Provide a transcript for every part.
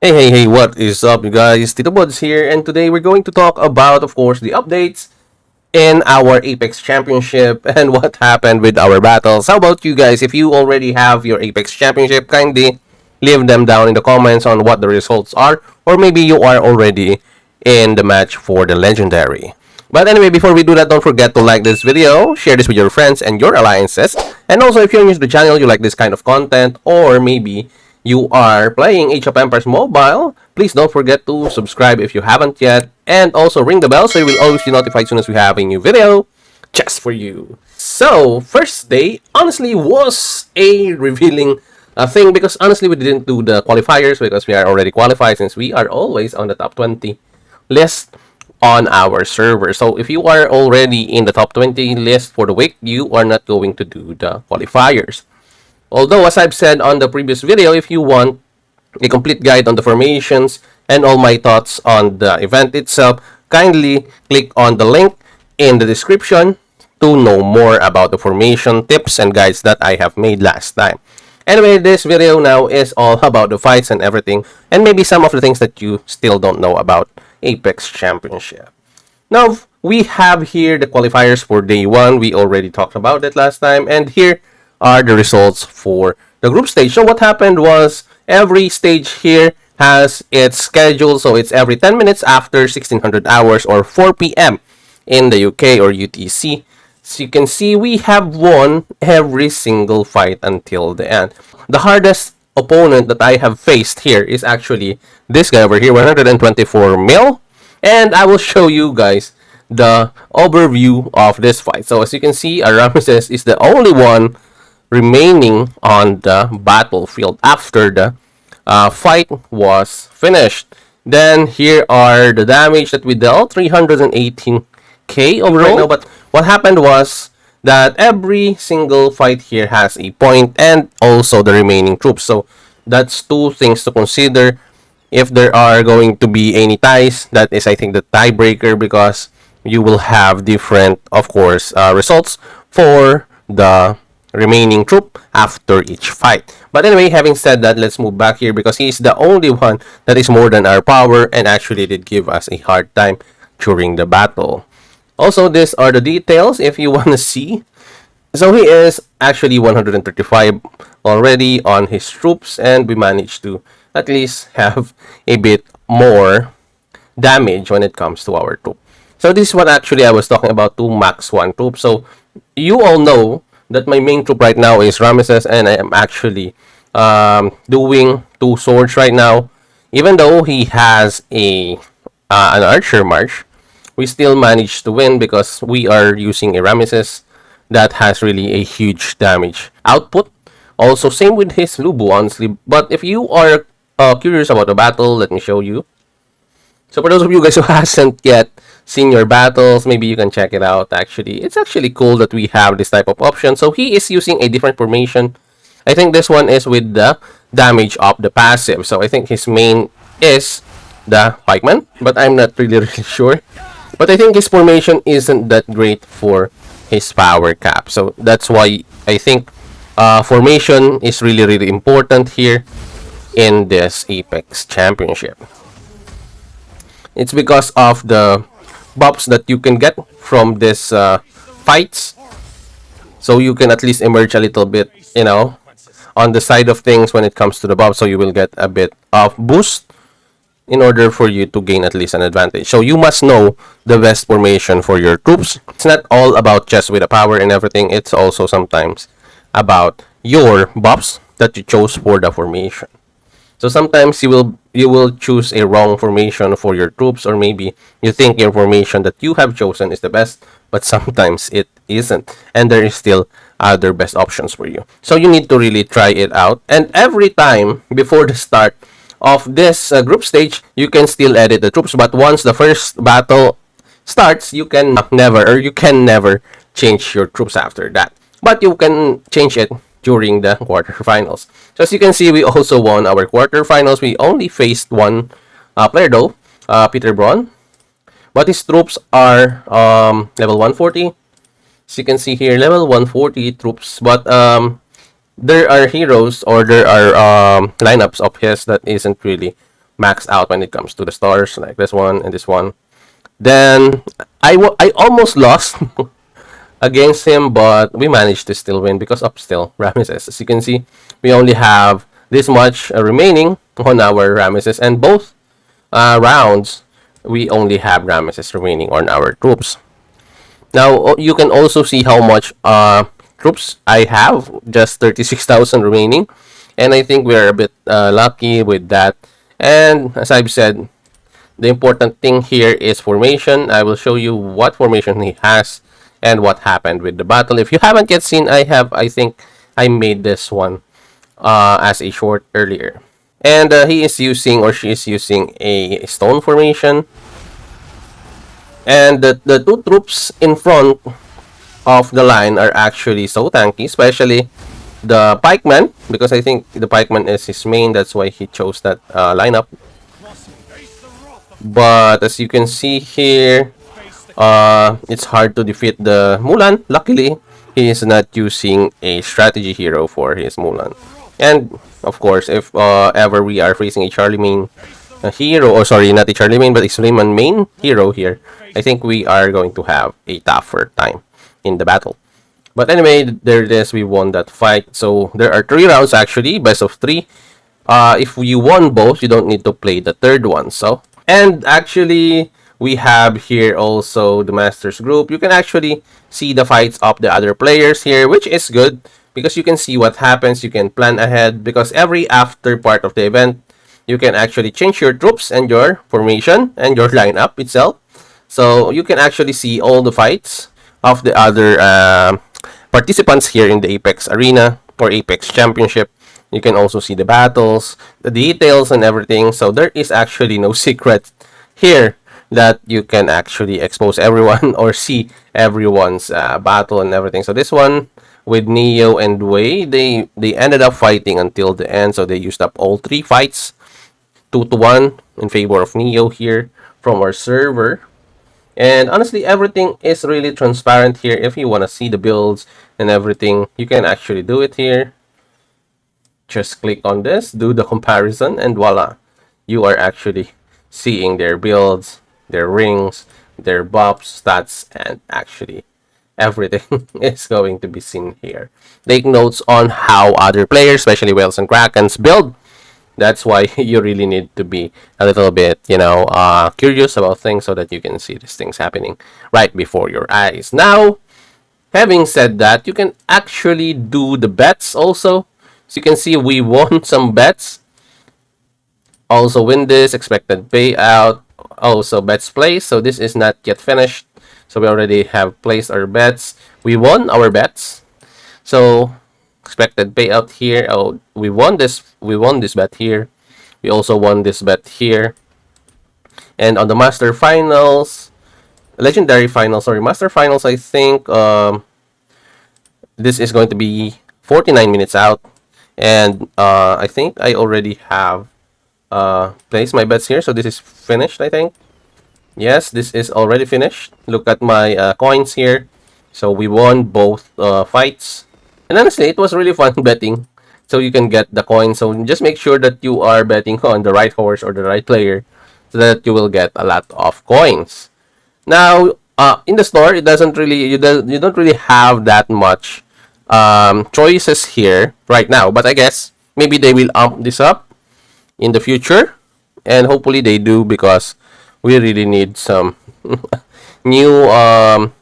Hey, what is up, you guys? TITOBODS here, and today we're going to talk about, of course, the updates in our Apex Championship and what happened with our battles. How about you guys? If you already have your Apex Championship, kindly leave them down in the comments on what the results are, or maybe you are already in the match for the Legendary. But anyway, before we do that, don't forget to like this video, share this with your friends and your alliances, and also if you're new to the channel, you like this kind of content, or maybe you are playing Age of Empires Mobile, please don't forget to subscribe if you haven't yet, and also ring the bell so you will always be notified as soon as we have a new video just for you. So, first day, honestly, was a revealing thing because honestly, we didn't do the qualifiers because we are already qualified since we are always on the top 20 list on our server. So, if you are already in the top 20 list for the week, you are not going to do the qualifiers. Although, as I've said on the previous video, if you want a complete guide on the formations and all my thoughts on the event itself, kindly click on the link in the description to know more about the formation tips and guides that I have made last time. Anyway, this video now is all about the fights and everything, and maybe some of the things that you still don't know about Apex Championship. Now, we have here the qualifiers for day 1. We already talked about it last time, and here are the results for the group stage. So what happened was every stage here has its schedule. So it's every 10 minutes after 1600 hours or 4 p.m. in the UK or UTC. So you can see we have won every single fight until the end. The hardest opponent that I have faced here is actually this guy over here, 124 mil. And I will show you guys the overview of this fight. So as you can see, Ramesses is the only one remaining on the battlefield after the fight was finished. Then here are the damage that we dealt, 318k overall. Right now, but what happened was that every single fight here has a point and also the remaining troops. So that's two things to consider. If there are going to be any ties, that is, I think, the tiebreaker, because you will have different, of course, results for the remaining troop after each fight. But anyway, having said that, let's move back here because he's the only one that is more than our power and actually did give us a hard time during the battle. Also, these are the details if you want to see. So he is actually 135 already on his troops, and we managed to at least have a bit more damage when it comes to our troop. So this is what actually I was talking about, 2 max 1 troops. So you all know that my main troop right now is Ramesses, and I am actually doing 2 swords right now. Even though he has an archer march, we still managed to win because we are using a Ramesses that has really a huge damage output. Also, same with his Lubu, honestly. But if you are curious about the battle, let me show you. So for those of you guys who hasn't yet seen your battles, maybe you can check it out. Actually, it's actually cool that we have this type of option. So he is using a different formation. I think this one is with the damage of the passive. So I think his main is the pikeman, but I'm not really sure. But I think his formation isn't that great for his power cap. So that's why I think formation is really important here in this Apex Championship. It's because of the buffs that you can get from this fights, so you can at least emerge a little bit, on the side of things when it comes to the buffs, so you will get a bit of boost in order for you to gain at least an advantage. So you must know the best formation for your troops. It's not all about just with the power and everything. It's also sometimes about your buffs that you chose for the formation. So sometimes you will choose a wrong formation for your troops, or maybe you think your formation that you have chosen is the best, but sometimes it isn't, and there is still other best options for you. So you need to really try it out. And every time before the start of this group stage, you can still edit the troops, but once the first battle starts, you can never change your troops after that. But you can change it during the quarterfinals. So as you can see, we also won our quarterfinals. We only faced one player though, Peter Braun, but his troops are level 140. As you can see here, level 140 troops, but there are heroes, or there are lineups of his that isn't really maxed out when it comes to the stars, like this one and this one. Then I almost lost against him, but we managed to still win because of still Ramesses. As you can see, we only have this much remaining on our Ramesses, and both rounds we only have Ramesses remaining on our troops. Now you can also see how much troops I have, just 36,000 remaining, and I think we're a bit lucky with that. And as I've said, the important thing here is formation. I will show you what formation he has and what happened with the battle. If you haven't yet seen, I think I made this one as a short earlier. And he is using, or she is using, a stone formation. And the two troops in front of the line are actually so tanky, especially the pikeman, because I think the pikeman is his main. That's why he chose that lineup. But as you can see here, it's hard to defeat the Mulan. Luckily, he is not using a strategy hero for his Mulan. And of course, if ever we are facing a Charlemagne hero, or sorry, not a Charlemagne, but a Suleiman main hero here, I think we are going to have a tougher time in the battle. But anyway, there it is. We won that fight. So there are 3 rounds actually, best of 3. If you won both, you don't need to play the third one. So, and actually, we have here also the Masters group. You can actually see the fights of the other players here, which is good because you can see what happens. You can plan ahead because every after part of the event, you can actually change your troops and your formation and your lineup itself. So you can actually see all the fights of the other participants here in the Apex Arena or Apex Championship. You can also see the battles, the details, and everything. So there is actually no secret here that you can actually expose everyone or see everyone's battle and everything. So this one with Neo and Wei, they ended up fighting until the end. So they used up all 3 fights, 2-1 in favor of Neo here from our server. And honestly, everything is really transparent here. If you want to see the builds and everything, you can actually do it here. Just click on this, do the comparison, and voila, you are actually seeing their builds, their rings, their buffs, stats, and actually everything is going to be seen here. Take notes on how other players, especially whales and krakens, build. That's why you really need to be a little bit, curious about things so that you can see these things happening right before your eyes. Now, having said that, you can actually do the bets also. So you can see we won some bets. Also win this, expected payout. Also bets placed. So this is not yet finished. So we already have placed our bets. We won our bets. So expected payout here. Oh, we won this bet here. We also won this bet here. And on the master finals, legendary finals, sorry, master finals, I think this is going to be 49 minutes out. And I think I already have placed my bets here. So this is finished, I think. Yes, this is already finished. Look at my coins here. So we won both fights. And honestly, it was really fun betting. So you can get the coins. So just make sure that you are betting on the right horse or the right player so that you will get a lot of coins. Now, in the store, it doesn't really you don't really have that much choices here right now. But I guess maybe they will amp this up in the future, and hopefully they do because we really need some new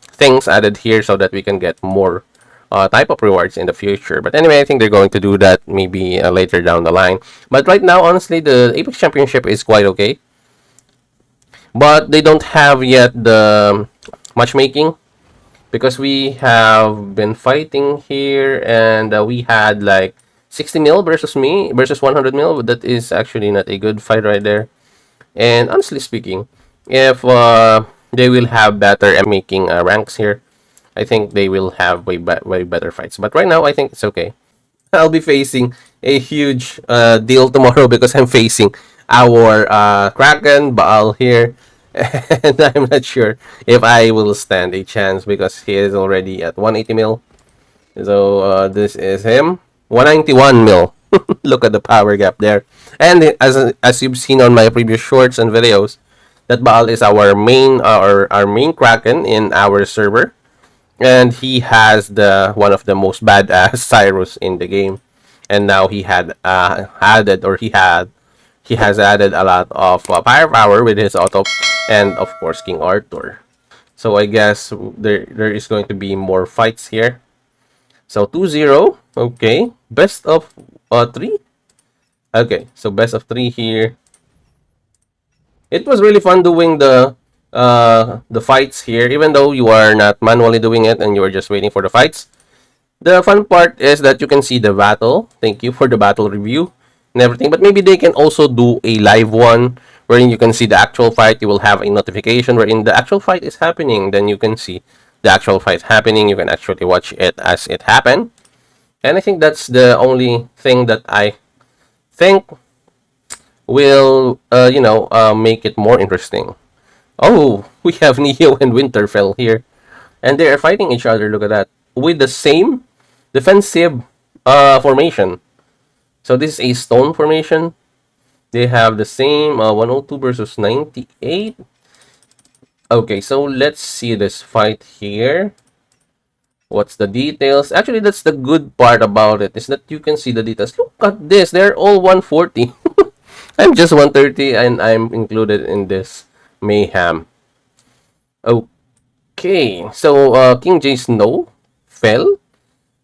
things added here so that we can get more type of rewards in the future. But anyway, I think they're going to do that maybe later down the line. But right now, honestly, the Apex Championship is quite okay. But they don't have yet the matchmaking because we have been fighting here and we had like 60 mil versus me versus 100 mil. That is actually not a good fight right there. And honestly speaking, if they will have better making ranks here, I think they will have way better fights. But right now, I think it's okay. I'll be facing a huge deal tomorrow because I'm facing our Kraken Baal here. And I'm not sure if I will stand a chance because he is already at 180 mil. So this is him. 191 mil. Look at the power gap there. And as you've seen on my previous shorts and videos, that Baal is our main our main Kraken in our server, and he has the one of the most badass Cyrus in the game. And now he had added or he has added a lot of firepower with his auto, and of course King Arthur. So I guess there is going to be more fights here. So 2-0. Okay. Best of 3. Okay. So best of 3 here. It was really fun doing the fights here, even though you are not manually doing it and you are just waiting for the fights. The fun part is that you can see the battle. Thank you for the battle review and everything. But maybe they can also do a live one wherein you can see the actual fight. You will have a notification wherein the actual fight is happening. Then you can see the actual fight happening. You can actually watch it as it happened. And I think that's the only thing that I think will, make it more interesting. Oh, we have Neo and Winterfell here. And they are fighting each other. Look at that. With the same defensive formation. So this is a stone formation. They have the same 102 versus 98. Okay, so let's see this fight here. What's the details? Actually, that's the good part about it, is that you can see the details. Look at this. They're all 140. I'm just 130 and I'm included in this mayhem. Okay, so King J Snow fell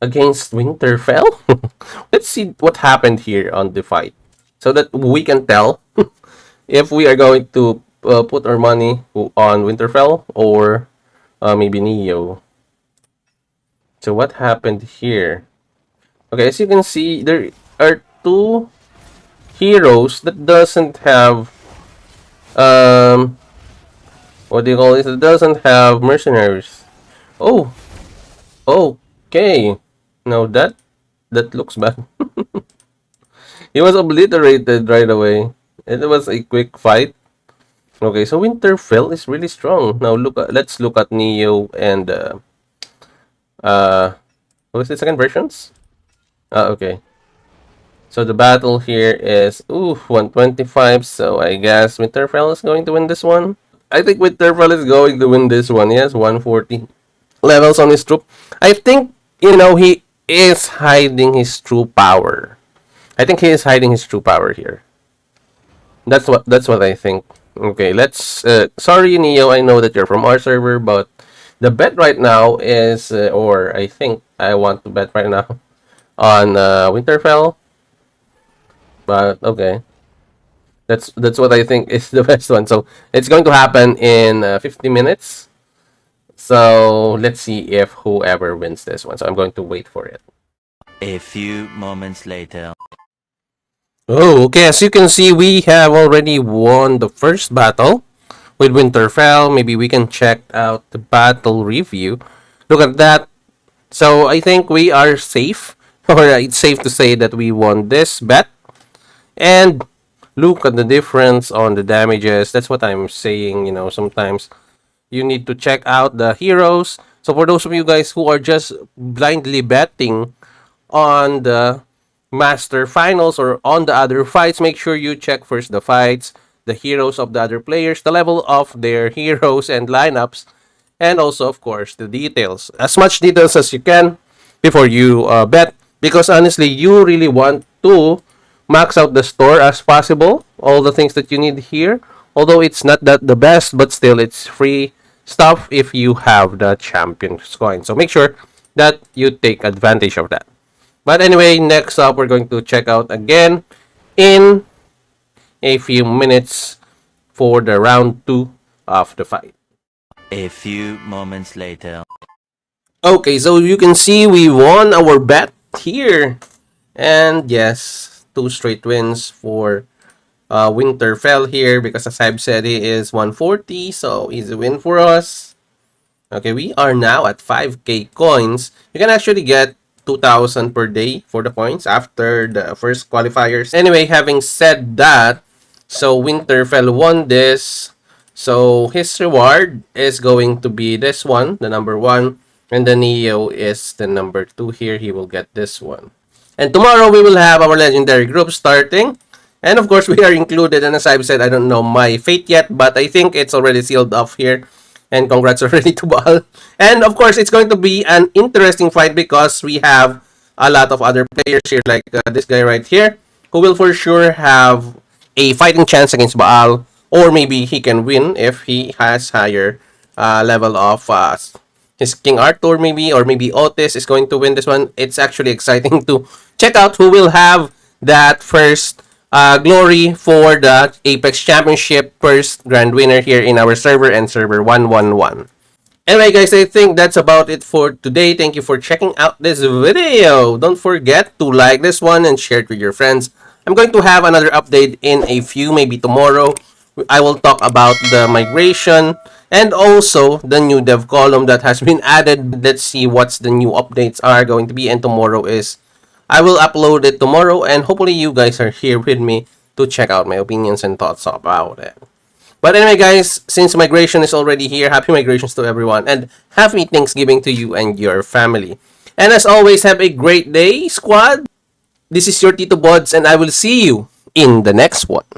against Winterfell. Let's see what happened here on the fight so that we can tell if we are going to put our money on Winterfell or maybe Neo. So what happened here? Okay, as you can see, there are two heroes that doesn't have what do you call this? It doesn't have mercenaries. Oh, okay. Now that looks bad. He was obliterated right away. It was a quick fight. Okay, so Winterfell is really strong. Now let's look at Neo and uh what was the second versions? Okay. So the battle here is 125. So I guess Winterfell is going to win this one. I think Winterfell is going to win this one. Yes, 140 levels on his troop. I think he is hiding his true power. I think he is hiding his true power here. That's what I think. Okay, let's. Sorry, Neo. I know that you're from our server, but the bet right now is, or I think I want to bet right now on Winterfell. But okay, that's what I think is the best one. So it's going to happen in 50 minutes. So let's see if whoever wins this one. So I'm going to wait for it. A few moments later. Oh, okay. As you can see, we have already won the first battle with Winterfell. Maybe we can check out the battle review. Look at that. So I think we are safe. Or it's safe to say that we won this bet. And look at the difference on the damages. That's what I'm saying. Sometimes you need to check out the heroes. So for those of you guys who are just blindly betting on the master finals or on the other fights, make sure you check first the fights, the heroes of the other players, the level of their heroes and lineups, and also of course the details, as much details as you can before you bet, because honestly you really want to max out the store as possible, all the things that you need here, although it's not that the best, but still it's free stuff if you have the champions coin. So make sure that you take advantage of that. But anyway, next up, we're going to check out again in a few minutes for the round 2 of the fight. A few moments later. Okay, so you can see we won our bet here. And yes, 2 straight wins for Winterfell here, because as I've said, he is 140, so easy win for us. Okay, we are now at 5k coins. You can actually get 2,000 per day for the points after the first qualifiers. Anyway, having said that, so Winterfell won this. So his reward is going to be this one, the number 1. And the Neo is the number 2 here. He will get this one. And tomorrow we will have our legendary group starting. And of course, we are included. And as I've said, I don't know my fate yet, but I think it's already sealed off here. And congrats already to Baal. And of course, it's going to be an interesting fight because we have a lot of other players here, like this guy right here, who will for sure have a fighting chance against Baal, or maybe he can win if he has higher level of his King Arthur maybe, or maybe Otis is going to win this one. It's actually exciting to check out who will have that first glory for the Apex Championship first grand winner here in our server and server 111. Anyway guys, I think that's about it for today. Thank you for checking out this video. Don't forget to like this one and share it with your friends. I'm going to have another update in a few, maybe tomorrow. I will talk about the migration and also the new dev column that has been added. Let's see what's the new updates are going to be, and tomorrow is I will upload it tomorrow, and hopefully you guys are here with me to check out my opinions and thoughts about it. But anyway, guys, since migration is already here, happy migrations to everyone, and happy Thanksgiving to you and your family. And as always, have a great day, squad. This is your TITOBODS, and I will see you in the next one.